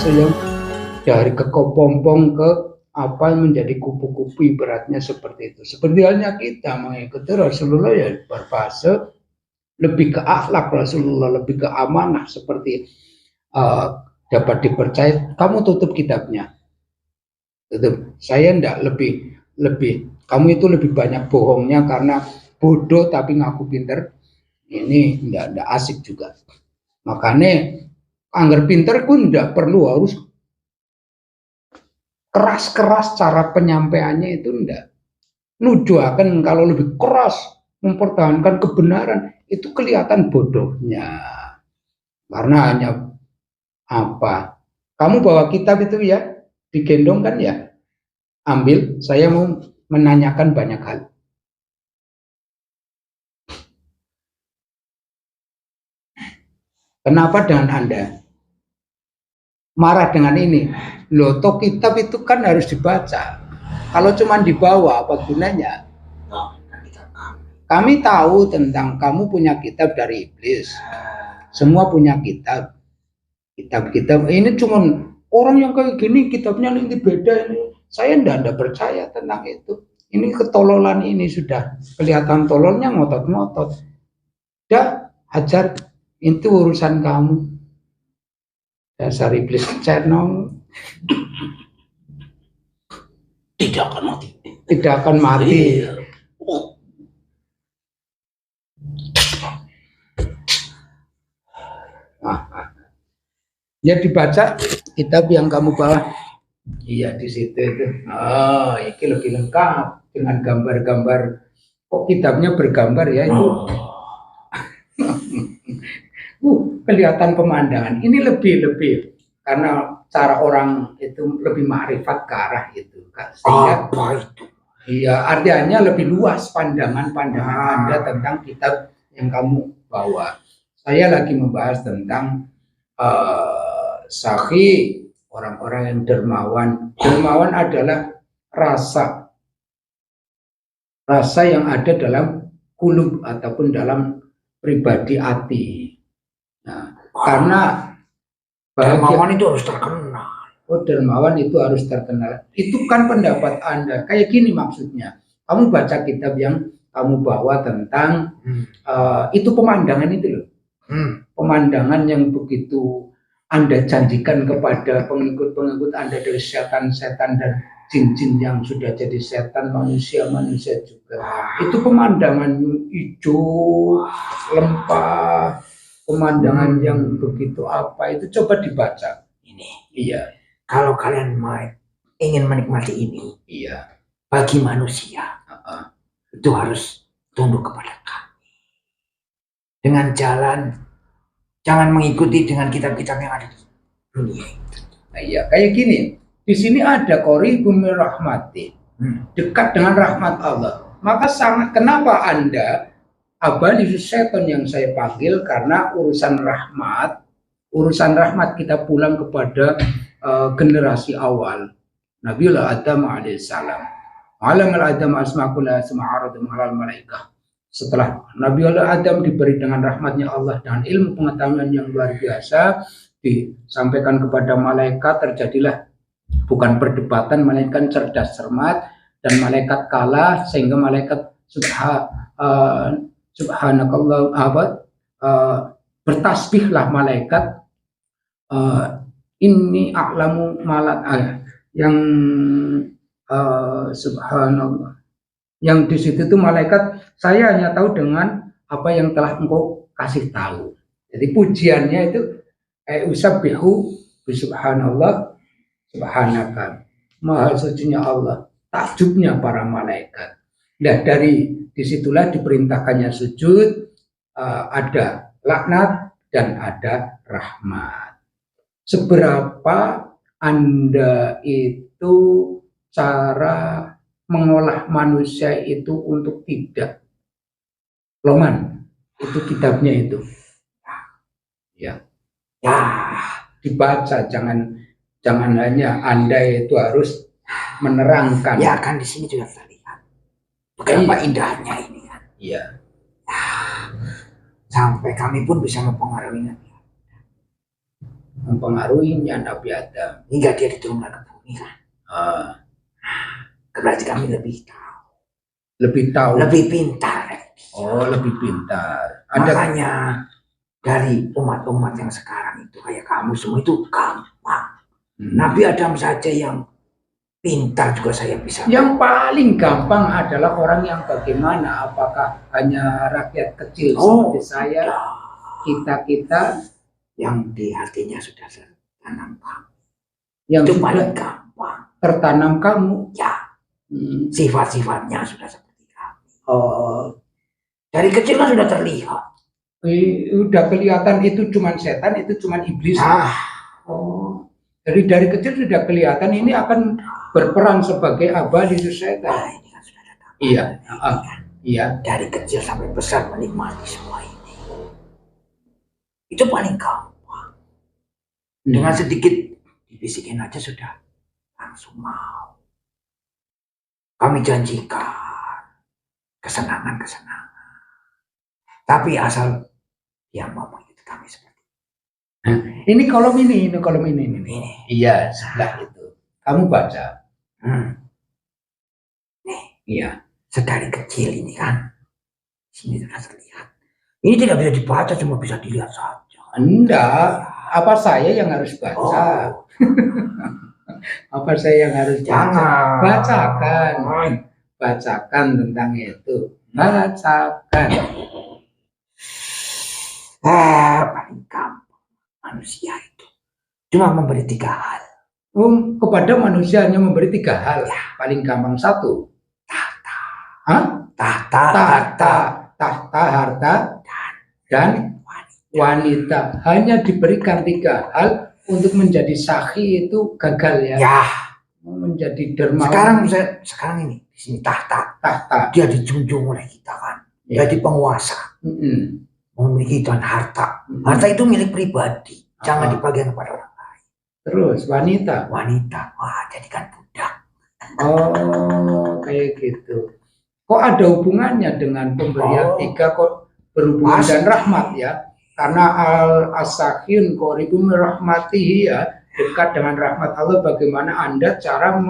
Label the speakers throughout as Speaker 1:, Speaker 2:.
Speaker 1: fase yang dari kepompong ke apa menjadi kupu-kupu, beratnya seperti itu. Seperti halnya kita mengikuti Rasulullah ya berfase lebih ke akhlak Rasulullah, lebih ke amanah seperti dapat dipercaya. Kamu tutup kitabnya, tutup. Saya ndak lebih kamu itu lebih banyak bohongnya karena bodoh tapi ngaku pinter. Ini ndak asik juga. Makanya anggar pinter pun ndak perlu harus keras-keras cara penyampaiannya, itu enggak. Nuduhaken kalau lebih keras mempertahankan kebenaran itu kelihatan bodohnya. Karena hanya apa? Kamu bawa kitab itu ya, digendong kan ya? Ambil, saya mau menanyakan banyak hal. Kenapa dengan Anda marah dengan ini? Loh, toh kitab itu kan harus dibaca. Kalau cuma dibawa, apa gunanya? Kami tahu tentang kamu punya kitab dari iblis. Semua punya kitab. Kitab-kitab ini cuma orang yang kayak gini kitabnya ini beda ini. Saya tidak percaya tentang itu. Ini ketololan ini sudah kelihatan tololnya, ngotot-ngotot. Dah, hajar, itu urusan kamu. Dasar iblis cenong.
Speaker 2: Tidak akan mati.
Speaker 1: Tidak akan mati. Ya dibaca kitab yang kamu bawa. Iya di situ itu. Oh, ini lebih lengkap dengan gambar-gambar. Kok kitabnya bergambar ya itu? Kelihatan pemandangan. Ini lebih karena cara orang itu lebih ma'rifat ke arah itu. Sehingga iya, artinya lebih luas pandangan Anda tentang kitab yang kamu bawa. Saya lagi membahas tentang Sakhi, orang-orang yang dermawan. Dermawan adalah rasa yang ada dalam kulub ataupun dalam pribadi hati. Nah, karena
Speaker 2: dermawan itu harus terkenal.
Speaker 1: Oh, dermawan itu harus terkenal. Itu kan pendapat Anda. Kayak gini maksudnya. Kamu baca kitab yang kamu bawa tentang itu pemandangan itu loh. Pemandangan yang begitu Anda janjikan kepada pengikut-pengikut Anda dari setan-setan dan jin-jin yang sudah jadi setan, manusia-manusia juga. Itu pemandangan yang hijau, lempah, pemandangan yang begitu apa, itu coba dibaca.
Speaker 2: Ini.
Speaker 1: Iya.
Speaker 2: Kalau kalian ingin menikmati ini,
Speaker 1: iya,
Speaker 2: bagi manusia, itu harus tunduk kepada kami. Dengan jalan, jangan mengikuti dengan kitab-kitab yang ada di dunia itu.
Speaker 1: Nah, iya, kayak gini. Di sini ada qaribun min rahmati, dekat dengan rahmat Allah. Maka sangat, kenapa Anda abadi setan yang saya panggil? Karena urusan rahmat kita pulang kepada generasi awal. Nabiullah Adam alaihissalam. Alam al-Adam asma'kullah sema'aradum halal malaikah. Setelah Nabiullah Adam diberi dengan rahmatnya Allah dan ilmu pengetahuan yang luar biasa, disampaikan kepada malaikat, terjadilah bukan perdebatan, malaikat cerdas cermat dan malaikat kalah, sehingga malaikat subhanakallah bertasbihlah malaikat, ini a'lamu malat yang subhanallah, yang di situ itu malaikat, saya hanya tahu dengan apa yang telah engkau kasih tahu. Jadi pujiannya itu usabbihu bisubhanallah subhanaka, maha sucinya Allah, takjubnya para malaikat. Nah, dari disitulah diperintahkannya sujud, ada laknat dan ada rahmat. Seberapa Anda itu cara mengolah manusia itu untuk tidak loman, itu kitabnya itu. Ya. Dibaca, jangan hanya Anda itu harus menerangkan.
Speaker 2: Ya kan di sini juga terlihat betapa indahnya ini kan.
Speaker 1: Iya.
Speaker 2: Sampai kami pun bisa mempengaruhinya.
Speaker 1: mempengaruhinya Nabi Adam
Speaker 2: hingga dia diturunkan ke bumi kan. Berarti kami lebih
Speaker 1: tahu,
Speaker 2: lebih pintar.
Speaker 1: Lebih pintar.
Speaker 2: Makanya dari umat-umat yang sekarang itu kayak kamu semua itu gampang. Nabi Adam saja yang pintar juga saya bisa.
Speaker 1: Yang paling gampang adalah orang yang bagaimana, apakah hanya rakyat kecil seperti saya, kita
Speaker 2: yang di hatinya sudah tertanam kamu.
Speaker 1: Yang
Speaker 2: itu paling gampang.
Speaker 1: Tertanam kamu.
Speaker 2: Ya. Sifat-sifatnya sudah seperti kamu. Dari kecil kan sudah terlihat.
Speaker 1: Udah kelihatan itu cuma setan, itu cuma iblis. Jadi dari kecil sudah kelihatan ini akan berperan sebagai abadi setan.
Speaker 2: Ini kan sudah ada.
Speaker 1: Iya.
Speaker 2: Dari kecil sampai besar menikmati semua ini. Itu paling gampang. Dengan sedikit dibisikin aja sudah langsung mau. Kami janjikan kesenangan. Tapi asal dia mau mengikuti kami seperti
Speaker 1: ini kolom ini. Iya, sebelah itu. Kamu baca.
Speaker 2: Nih,
Speaker 1: iya.
Speaker 2: Sedari kecil ini kan, sini sudah terlihat. Ini tidak bisa dibaca, cuma bisa dilihat saja.
Speaker 1: Enggak, apa saya yang harus baca? Apa saya yang harus baca? Bacakan tentang itu. Bacakan.
Speaker 2: Paling gampang manusia itu cuma memberi 3 hal.
Speaker 1: Kepada manusia hanya memberi 3 hal. Ya. Paling gampang 1.
Speaker 2: Tahta.
Speaker 1: Tahta, harta, dan wanita. Hanya diberikan 3 hal untuk menjadi sakhi itu gagal ya.
Speaker 2: Ya.
Speaker 1: Menjadi dermawan.
Speaker 2: Sekarang ini di sini tahta.
Speaker 3: Dia dijunjung oleh kita kan.
Speaker 1: Ya.
Speaker 3: Jadi penguasa. Memiliki dan harta. Harta itu milik pribadi. Jangan dibagikan kepada orang lain.
Speaker 1: Terus wanita.
Speaker 3: Wah, jadikan budak.
Speaker 1: Oh, kayak gitu. Kok ada hubungannya dengan pemberian 3 kok berhubungan dan rahmat ya? Karena al-asakhiyun qaribun rahmatihi ya, dekat dengan rahmat Allah. Bagaimana Anda cara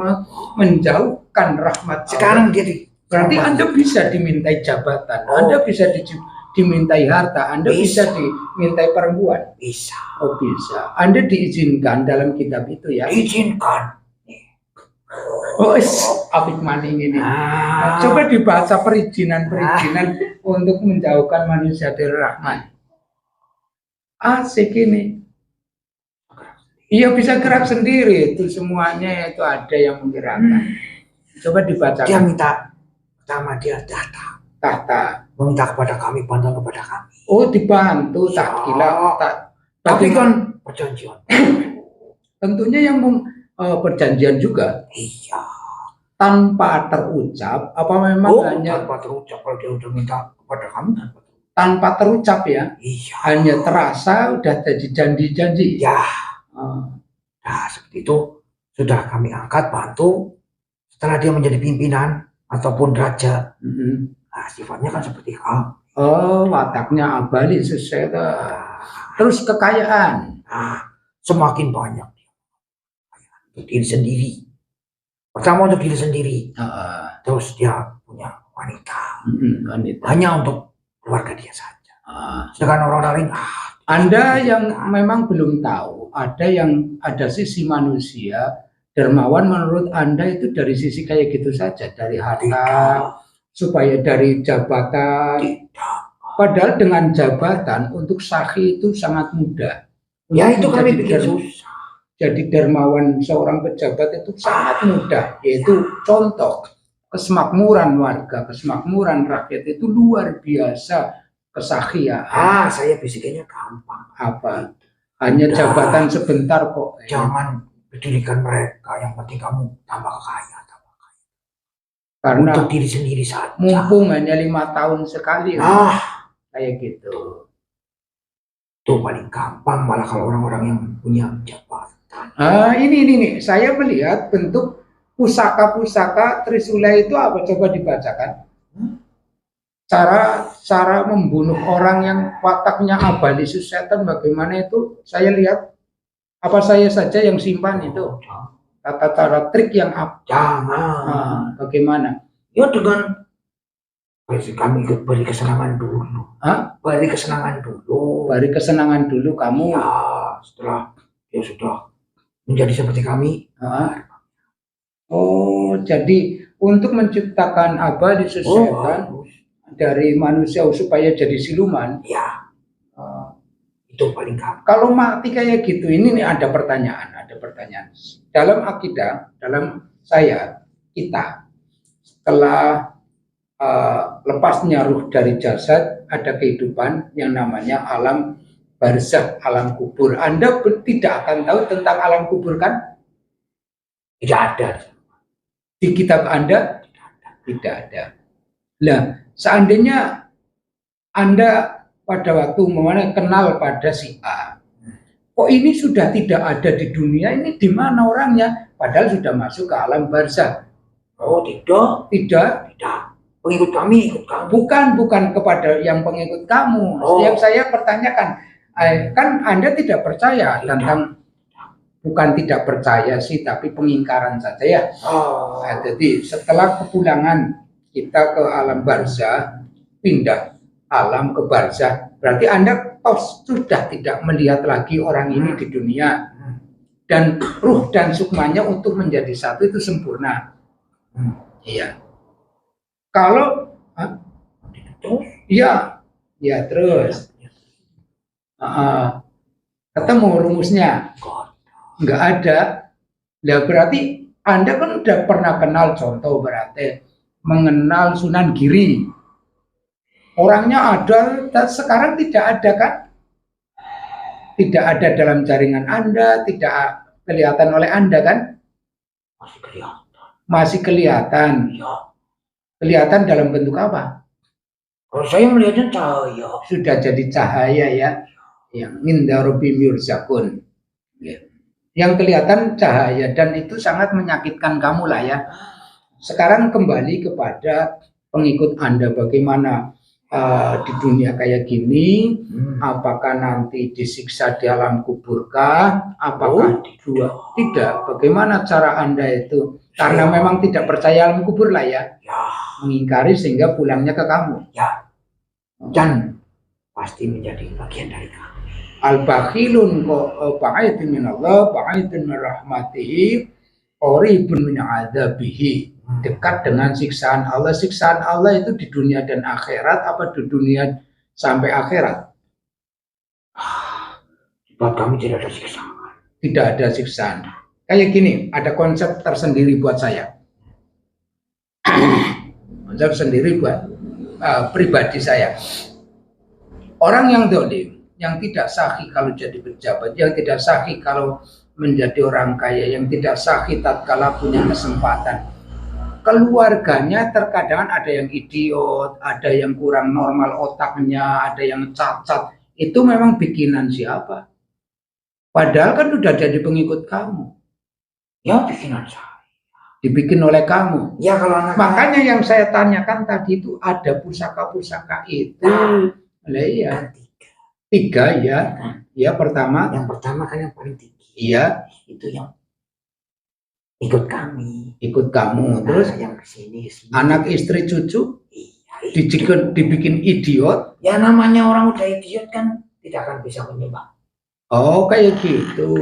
Speaker 1: menjauhkan rahmat
Speaker 3: sekarang
Speaker 1: Allah? Berarti Anda bisa dimintai jabatan, Anda bisa dimintai harta, Anda bisa dimintai perempuan.
Speaker 3: Bisa.
Speaker 1: Oh bisa. Anda diizinkan dalam kitab itu ya?
Speaker 3: Diizinkan.
Speaker 1: Oh, Apik Maning ini. Coba dibaca perizinan untuk menjauhkan manusia dari rahmat. Asik ini. Iya bisa gerak sendiri, itu semuanya itu ada yang menggerakkan. Coba dibaca.
Speaker 3: Dia minta pertama dia tahta.
Speaker 2: Meminta kepada kami, bantuan kepada kami.
Speaker 1: Oh dibantu, tak gila.
Speaker 3: Tapi kan perjanjian.
Speaker 1: Tentunya yang perjanjian juga.
Speaker 3: Iya.
Speaker 1: Tanpa terucap, apa memang hanya
Speaker 3: tanpa terucap kalau dia udah minta kepada kami
Speaker 1: tanpa terucap ya?
Speaker 3: Iya.
Speaker 1: Hanya terasa udah jadi janji-janji.
Speaker 3: Ya. Nah seperti itu sudah kami angkat bantu. Setelah dia menjadi pimpinan ataupun raja, nah sifatnya kan seperti kamu.
Speaker 1: Oh, wataknya abadi sesuai. Terus kekayaan.
Speaker 3: Semakin banyak untuk diri sendiri. Pertama untuk diri sendiri. Terus dia punya wanita. Hanya untuk keluarga dia saja. Sedangkan orang lain.
Speaker 1: Anda yang memang belum tahu, ada sisi manusia dermawan menurut Anda itu dari sisi kayak gitu saja, dari harta, supaya dari jabatan. Padahal dengan jabatan untuk sakhi itu sangat mudah.
Speaker 3: Ya itu kami bikin susah.
Speaker 1: Jadi dermawan seorang pejabat itu sangat mudah, yaitu contoh kesemakmuran warga, kesemakmuran rakyat itu luar biasa kesakhian.
Speaker 3: Saya bisikannya gampang.
Speaker 1: Apa? Hanya jabatan sebentar kok.
Speaker 3: Jangan pedulikan mereka, yang penting kamu tambah kaya.
Speaker 1: Karena
Speaker 3: untuk diri sendiri saja.
Speaker 1: Mumpung hanya 5 tahun sekali. Kayak gitu.
Speaker 3: Itu paling gampang malah kalau orang-orang yang punya jabatan.
Speaker 1: Ini saya melihat bentuk pusaka Trisula itu apa, coba dibacakan. Cara membunuh orang yang wataknya abadi setan bagaimana itu saya lihat. Apa saya saja yang simpan itu? Tata cara trik yang apa?
Speaker 3: Jangan.
Speaker 1: Bagaimana?
Speaker 3: Ya dengan kami beri kesenangan dulu. Beri kesenangan dulu.
Speaker 1: Beri kesenangan dulu kamu.
Speaker 3: Ya, setelah ya sudah menjadi seperti kami.
Speaker 1: Oh, jadi untuk menciptakan apa disesuaikan dari manusia supaya jadi siluman.
Speaker 3: Ya. Itu paling gampang.
Speaker 1: Kalau mati kayak gitu, ini nih ada pertanyaan. Dalam akidah, dalam kita setelah lepasnya ruh dari jasad, ada kehidupan yang namanya alam barzakh, alam kubur. Anda tidak akan tahu tentang alam kubur kan?
Speaker 3: Tidak ada.
Speaker 1: Di kitab Anda? Tidak ada. Nah, seandainya Anda pada waktu mana kenal pada si A, kok ini sudah tidak ada di dunia, ini di mana orangnya? Padahal sudah masuk ke alam barzakh.
Speaker 3: Oh, tidak. Pengikut kami, ikut kamu.
Speaker 1: Bukan kepada yang pengikut kamu. Yang saya pertanyakan, kan Anda tidak percaya tentang, bukan tidak percaya sih, tapi pengingkaran saja ya. Jadi setelah kepulangan kita ke alam barzakh, pindah alam ke barzakh, berarti Anda sudah tidak melihat lagi orang ini di dunia, dan ruh dan sukmanya untuk menjadi satu itu sempurna. Iya. Kalau ya terus ketemu rumusnya nggak ada. Nah, berarti Anda kan udah pernah kenal, contoh berarti mengenal Sunan Giri. Orangnya ada, sekarang tidak ada kan? Tidak ada dalam jaringan Anda, tidak kelihatan oleh Anda kan? Masih kelihatan.
Speaker 3: Ya.
Speaker 1: Kelihatan dalam bentuk apa?
Speaker 3: Kalau saya melihatnya cahaya.
Speaker 1: Sudah jadi cahaya ya. Yang inda rabbi yurzakun. Yang kelihatan cahaya, dan itu sangat menyakitkan kamu lah ya. Sekarang kembali kepada pengikut Anda, bagaimana di dunia kayak gini, apakah nanti disiksa di alam kuburkah? Apakah tidak? Bagaimana cara Anda itu? Karena memang tidak percaya alam kubur lah ya. Mengingkari sehingga pulangnya ke kamu.
Speaker 3: Ya. Dan pasti menjadi bagian dari kamu.
Speaker 1: Al-bakhilun ba'idun min Allah, ba'idun min rahmatihi, qaribun min adzabihi. Dekat dengan siksaan Allah. Siksaan Allah itu di dunia dan akhirat, apa di dunia sampai akhirat?
Speaker 3: Buat kami tidak ada siksaan.
Speaker 1: Tidak ada siksaan. Kayak gini, ada konsep tersendiri buat saya. Konsep sendiri buat pribadi saya. Orang yang dolim, yang tidak sahih kalau jadi pejabat, yang tidak sahih kalau menjadi orang kaya, yang tidak sahih tatkala punya kesempatan. Keluarganya terkadang ada yang idiot, ada yang kurang normal otaknya, ada yang cacat. Itu memang bikinan siapa? Padahal kan sudah jadi pengikut kamu.
Speaker 3: Ya, bikinan saya.
Speaker 1: Dibikin oleh kamu.
Speaker 3: Ya, kalau anak.
Speaker 1: Makanya yang saya tanyakan tadi itu ada pusaka-pusaka itu. Iya. Tiga ya. Ya, pertama.
Speaker 3: Yang pertama kan yang paling tinggi.
Speaker 1: Iya.
Speaker 3: Itu yang ikut kami.
Speaker 1: Ikut kamu. Terus
Speaker 3: yang kesini.
Speaker 1: Anak, istri, cucu.
Speaker 3: Iya.
Speaker 1: Dibikin idiot.
Speaker 3: Ya, namanya orang udah idiot kan tidak akan bisa menyembah.
Speaker 1: Oh, kayak gitu.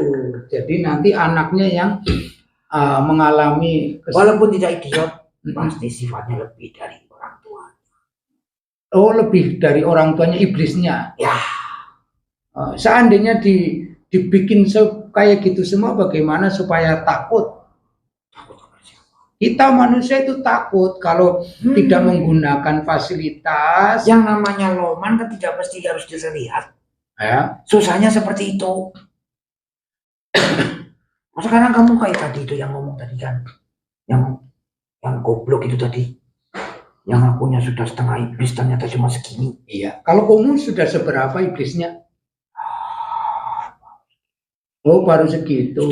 Speaker 1: Jadi nanti anaknya yang mengalami
Speaker 3: walaupun tidak idiot, pasti sifatnya lebih dari orang tua.
Speaker 1: Oh, lebih dari orang tuanya, iblisnya.
Speaker 3: Ya.
Speaker 1: Seandainya dibikin kayak gitu semua, bagaimana supaya takut? Kita manusia itu takut kalau tidak menggunakan fasilitas.
Speaker 3: Yang namanya loman kan tidak pasti harus dilihat.
Speaker 1: Ya.
Speaker 3: Susahnya seperti itu. Sekarang kamu kayak tadi itu yang ngomong tadi kan, yang goblok itu tadi, yang akunya sudah setengah iblis ternyata cuma segini.
Speaker 1: Iya. Kalau kamu sudah seberapa iblisnya? Oh, baru segitu,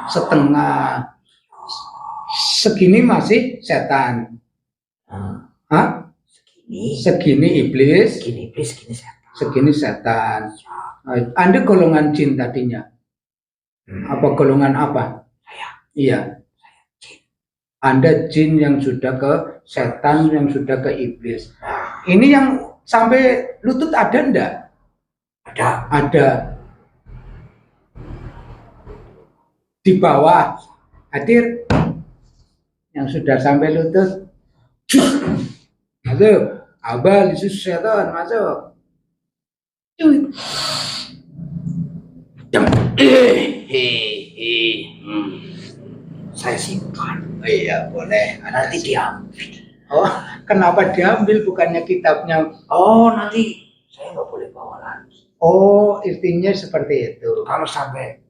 Speaker 1: setengah. Segini masih setan. Hah? Segini iblis.
Speaker 3: Segini iblis, segini setan.
Speaker 1: Segini setan. Anda golongan jin tadinya. Apa golongan apa?
Speaker 3: Saya.
Speaker 1: Iya. Anda jin yang sudah ke setan, yang sudah ke iblis. Ini yang sampai lutut ada enggak?
Speaker 3: Ada.
Speaker 1: Ada. Di bawah hadir yang sudah sampai lutut. Masuk. Abal Yesus setan masuk.
Speaker 3: Saya simpan.
Speaker 1: Iya boleh.
Speaker 3: Nanti diambil.
Speaker 1: Oh, kenapa diambil bukannya kitabnya?
Speaker 3: Oh, nanti saya nggak boleh bawa lagi.
Speaker 1: Oh, intinya seperti itu.
Speaker 3: Kalau sampai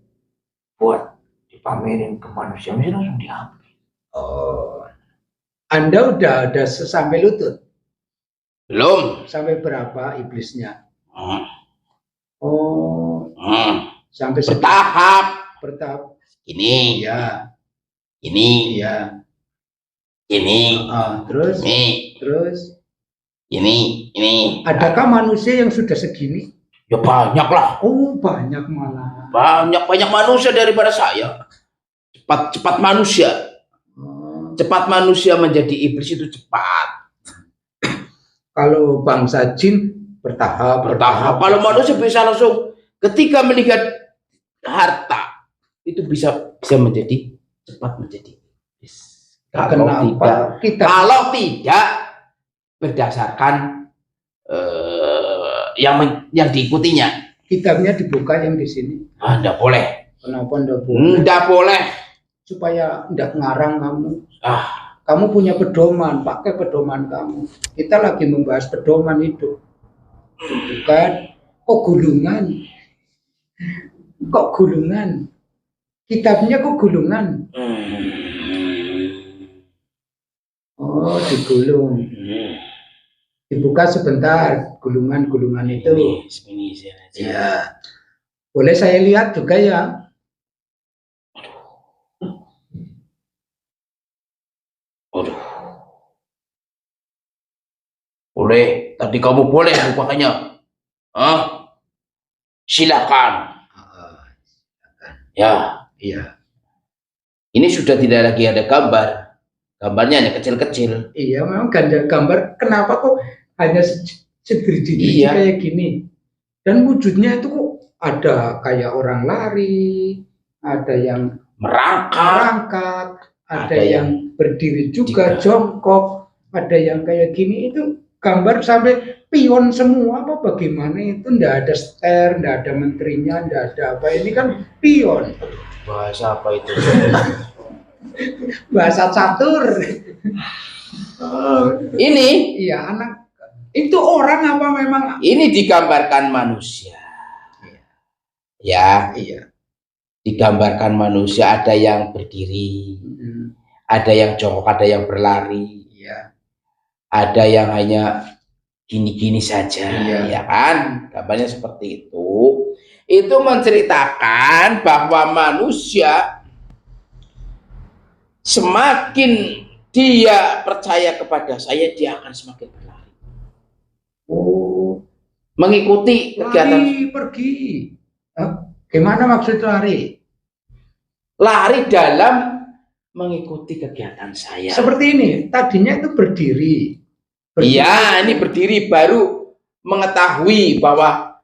Speaker 3: buat dipamerin ke manusia, mesti langsung diambil.
Speaker 1: Oh, Anda udah ada sampai lutut?
Speaker 2: Belum.
Speaker 1: Sampai berapa iblisnya?
Speaker 2: Hmm.
Speaker 1: Oh, sampai
Speaker 2: Bertahap.
Speaker 1: bertahap.
Speaker 2: Ini,
Speaker 1: Iya,
Speaker 2: ini,
Speaker 1: iya.
Speaker 2: ini,
Speaker 1: Terus,
Speaker 2: ini,
Speaker 1: terus.
Speaker 2: ini.
Speaker 1: Adakah manusia yang sudah segini?
Speaker 2: Ya banyak lah.
Speaker 1: Oh, banyak malah.
Speaker 2: Banyak manusia daripada saya. Cepat manusia.
Speaker 1: Oh,
Speaker 2: Cepat manusia menjadi iblis itu cepat.
Speaker 1: kalau bangsa jin bertahap.
Speaker 2: Kalau manusia bisa langsung ketika melihat harta itu bisa menjadi cepat menjadi iblis.
Speaker 1: Kenapa kita?
Speaker 2: Kalau tidak berdasarkan yang diikutinya.
Speaker 1: Kitabnya dibuka yang di sini.
Speaker 2: Enggak boleh.
Speaker 1: Kenapa enggak boleh?
Speaker 2: Enggak boleh.
Speaker 1: Supaya enggak ngarang kamu.
Speaker 2: Ah,
Speaker 1: Kamu punya pedoman, pakai pedoman kamu. Kita lagi membahas pedoman hidup. Bukan kok gulungan. Kok gulungan? Kitabnya kok gulungan? Oh, digulung. Dibuka sebentar, gulungan-gulungan itu.
Speaker 2: Ini
Speaker 1: Ya. Boleh saya lihat juga ya?
Speaker 2: Aduh. Boleh, tadi kamu boleh bukanya. Silakan. Ya,
Speaker 1: Iya.
Speaker 2: ini sudah tidak lagi ada gambar. Gambarnya hanya kecil-kecil.
Speaker 1: Iya, memang gambar. Kenapa kok hanya sedikit
Speaker 2: Iya.
Speaker 1: kayak gini? Dan wujudnya itu kok ada kayak orang lari, ada yang merangkak, ada yang berdiri juga, jongkok, ada yang kayak gini. Itu gambar sampai pion semua apa bagaimana itu? Nggak ada ster, nggak ada menterinya, nggak ada apa. Ini kan pion.
Speaker 2: Bahasa apa itu?
Speaker 1: Bahasa catur.
Speaker 2: Ini
Speaker 1: Iya, anak itu orang apa memang?
Speaker 2: ini digambarkan manusia. Ya,
Speaker 1: Iya.
Speaker 2: digambarkan manusia, ada yang berdiri, ada yang jongkok, ada yang berlari,
Speaker 1: Iya.
Speaker 2: ada yang hanya gini-gini saja,
Speaker 1: Iya.
Speaker 2: ya kan? Gambarnya seperti itu. Itu menceritakan bahwa manusia semakin dia percaya kepada saya, dia akan semakin berlari.
Speaker 1: Oh,
Speaker 2: Mengikuti kegiatan.
Speaker 1: lari pergi. Gimana maksud lari?
Speaker 2: Lari dalam mengikuti kegiatan saya.
Speaker 1: Seperti ini, tadinya itu berdiri.
Speaker 2: Iya, ini berdiri baru mengetahui bahwa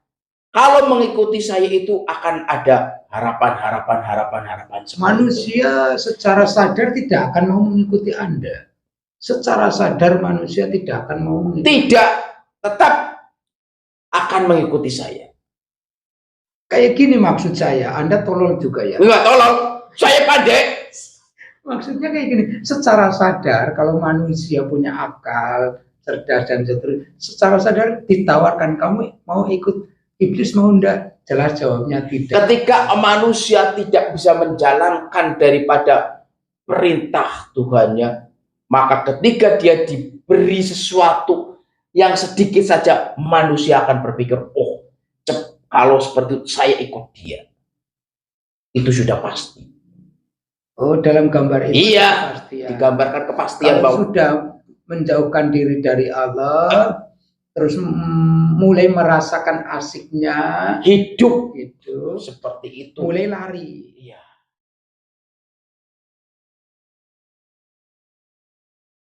Speaker 2: kalau mengikuti saya itu akan ada harapan.
Speaker 1: Manusia secara sadar tidak akan mau mengikuti Anda. Secara sadar manusia tidak akan mau mengikuti.
Speaker 2: Tidak, tetap akan mengikuti saya.
Speaker 1: Kayak gini maksud saya, Anda tolol juga ya.
Speaker 2: Enggak, tolong, saya pandai.
Speaker 1: Maksudnya kayak gini, secara sadar kalau manusia punya akal, cerdas dan seterusnya, secara sadar ditawarkan kamu mau ikut iblis mau enggak? Jelas jawabnya tidak.
Speaker 2: Ketika manusia tidak bisa menjalankan daripada perintah Tuhannya, maka ketika dia diberi sesuatu yang sedikit saja, manusia akan berpikir, oh, kalau seperti itu saya ikut dia. Itu sudah pasti.
Speaker 1: Oh, dalam gambar itu
Speaker 2: Iya,
Speaker 1: pasti ya.
Speaker 2: digambarkan kepastian
Speaker 1: Kalau
Speaker 2: bahwa
Speaker 1: sudah menjauhkan diri dari Allah, terus mulai merasakan asiknya
Speaker 2: hidup
Speaker 1: itu,
Speaker 2: seperti itu.
Speaker 1: mulai lari.
Speaker 2: Iya.